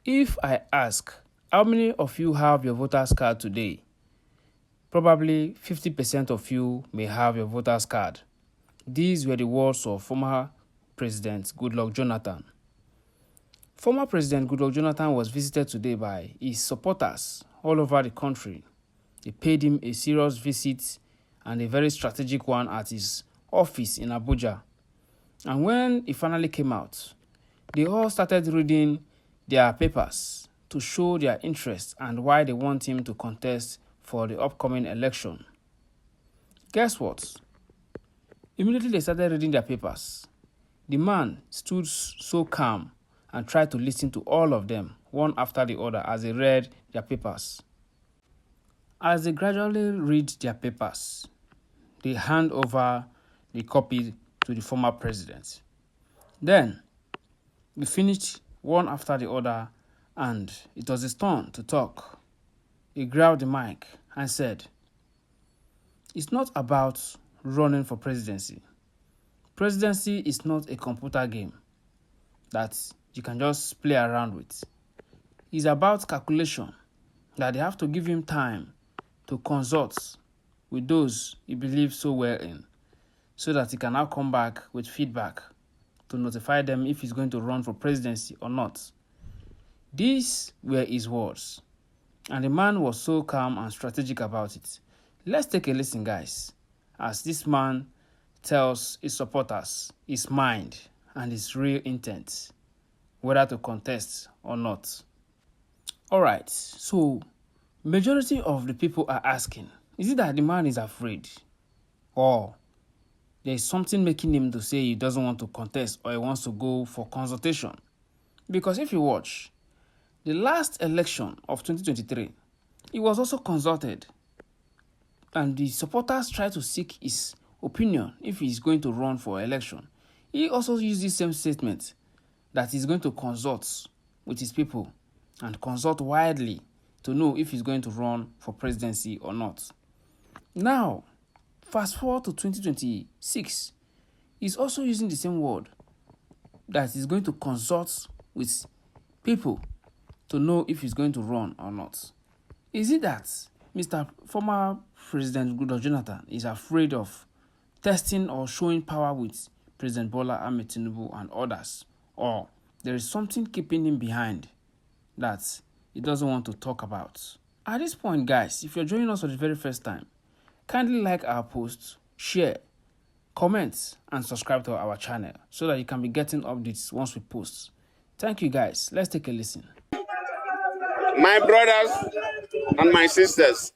If I ask, how many of you have your voter's card today? Probably 50% of you may have your voter's card. These were the words of former President Goodluck Jonathan. Former President Goodluck Jonathan was visited today by his supporters all over the country. They paid him a serious visit and a very strategic one at his office in Abuja. And when he finally came out, they all started reading their papers to show their interest and why they want him to contest for the upcoming election. Guess what? Immediately they started reading their papers. The man stood so calm and tried to listen to all of them, one after the other, as they read their papers. As they gradually read their papers, they hand over the copy to the former president. Then, we finished one after the other, and it was his turn to talk. He grabbed the mic and said, "It's not about running for presidency. Presidency is not a computer game that you can just play around with. It's about calculation, that they have to give him time to consult with those he believes so well in, so that he can now come back with feedback to notify them if he's going to run for presidency or not." These were his words, and the man was so calm and strategic about it. Let's take a listen, guys, as this man tells his supporters his mind and his real intent, whether to contest or not. Alright, so majority of the people are asking, is it that the man is afraid? Or there is something making him to say he doesn't want to contest or he wants to go for consultation? Because if you watch, the last election of 2023, he was also consulted. And the supporters tried to seek his opinion if he's going to run for election. He also used the same statement that he's going to consult with his people and consult widely to know if he's going to run for presidency or not. Now, fast forward to 2026, he's also using the same word that he's going to consult with people to know if he's going to run or not. Is it that Mr. Former President Goodluck Jonathan is afraid of testing or showing power with President Bola Ahmed Tinubu and others? Or there is something keeping him behind that he doesn't want to talk about? At this point, guys, if you're joining us for the very first time, kindly like our post, share, comment, and subscribe to our channel so that you can be getting updates once we post. Thank you, guys. Let's take a listen. My brothers and my sisters,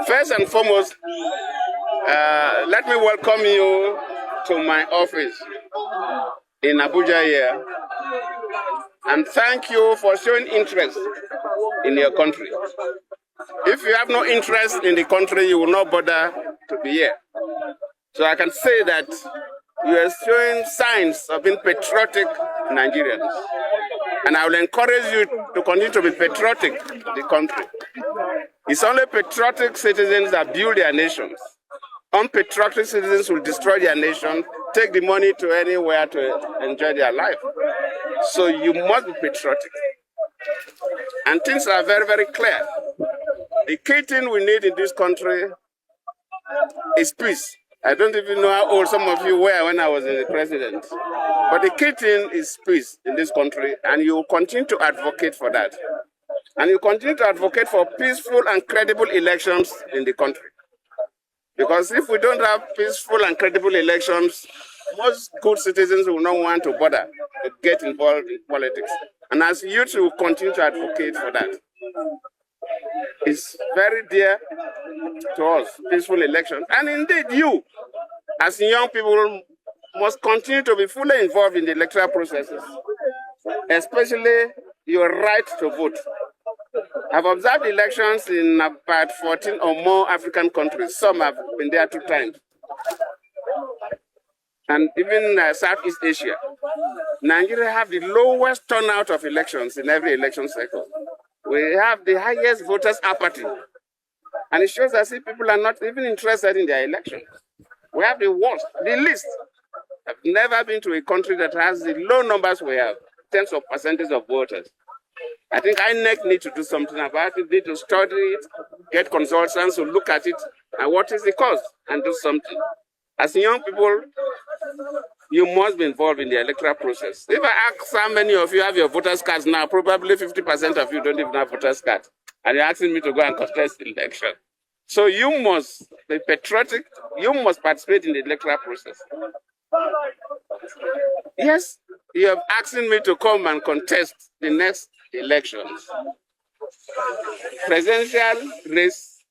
first and foremost, let me welcome you to my office in Abuja here, and thank you for showing interest in your country. If you have no interest in the country, you will not bother to be here. So I can say that you are showing signs of being patriotic Nigerians. And I will encourage you to continue to be patriotic to the country. It's only patriotic citizens that build their nations. Unpatriotic citizens will destroy their nation, take the money to anywhere to enjoy their life. So you must be patriotic. And things are very, very clear. The key thing we need in this country is peace. I don't even know how old some of you were when I was the president. But the key thing is peace in this country, and you will continue to advocate for that. And you continue to advocate for peaceful and credible elections in the country. Because if we don't have peaceful and credible elections, most good citizens will not want to bother to get involved in politics. And as youth, will continue to advocate for that. It's very dear to us, peaceful elections. And indeed, you, as young people, must continue to be fully involved in the electoral processes, especially your right to vote. I've observed elections in about 14 or more African countries. Some have been there 2 times. And even Southeast Asia. Nigeria have the lowest turnout of elections in every election cycle. We have the highest voters apathy. And it shows as if people are not even interested in their elections. We have the worst, the least. I've never been to a country that has the low numbers we have, tens of percentage of voters. I think INEC need to do something about it, need to study it, get consultants to look at it, and what is the cause, and do something. As young people, you must be involved in the electoral process. If I ask how many of you have your voters' cards now, probably 50% of you don't even have voters' cards. And you're asking me to go and contest the election. So you must be patriotic, you must participate in the electoral process. Yes, you have asking me to come and contest the next elections. Presidential race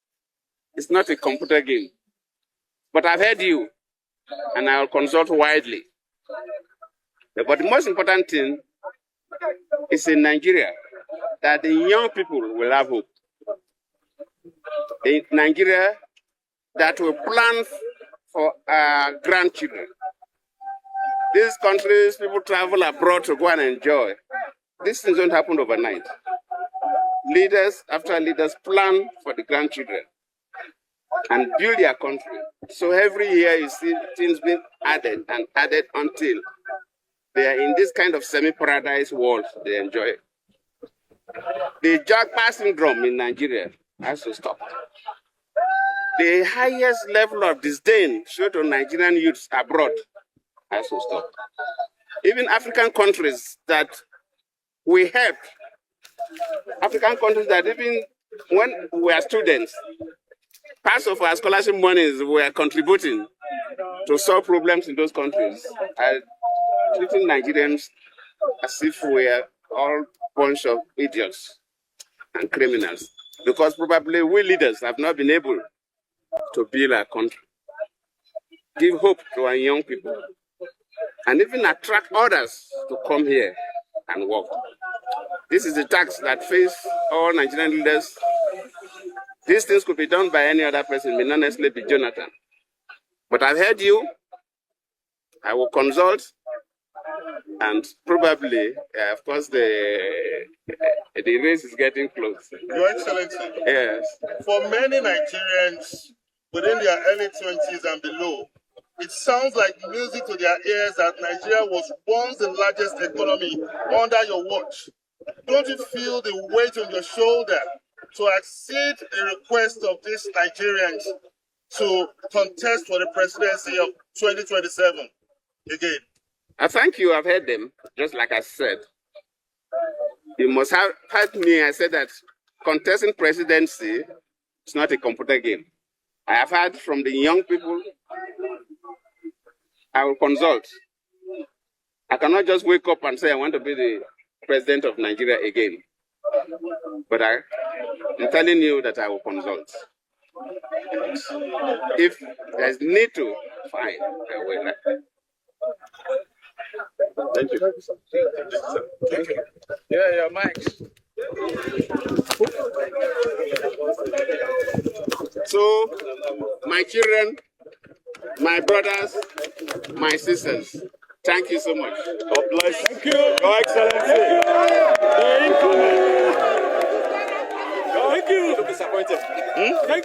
is not a computer game. But I've heard you, and I will consult widely. But the most important thing is in Nigeria that the young people will have hope. In Nigeria that will plan for our grandchildren. These countries, people travel abroad to go and enjoy. These things don't happen overnight. Leaders after leaders plan for the grandchildren and build their country. So every year you see things being added and added until they are in this kind of semi-paradise world they enjoy. The Jackpot syndrome in Nigeria has to stop. The highest level of disdain shown to Nigerian youths abroad has to stop. Even African countries that we help, African countries that even when we are students, parts of our scholarship monies we are contributing to solve problems in those countries, are treating Nigerians as if we are all a bunch of idiots and criminals. Because probably we leaders have not been able to build our country, give hope to our young people, and even attract others to come here and work. This is the task that face all Nigerian leaders. These things could be done by any other person, may not necessarily be Jonathan. But I've heard you, I will consult, and probably, of course, the race is getting close. Your Excellency, yes. For many Nigerians within their early 20s and below, it sounds like music to their ears that Nigeria was once the largest economy under your watch. Don't you feel the weight on your shoulder to accede the request of these Nigerians to contest for the presidency of 2027 again? I thank you. I've heard them, just like I said. You must have heard me. I said that contesting presidency is not a computer game. I have heard from the young people. I will consult. I cannot just wake up and say I want to be the president of Nigeria again. But I'm telling you that I will consult. If there's need to, fine, I will. Thank you. Thank you. Yeah, Mike. So, my children, my brothers, my sisters, thank you so much. God bless. Thank you. Your Excellency. The incoming. Thank you. Disappointed. Thank you.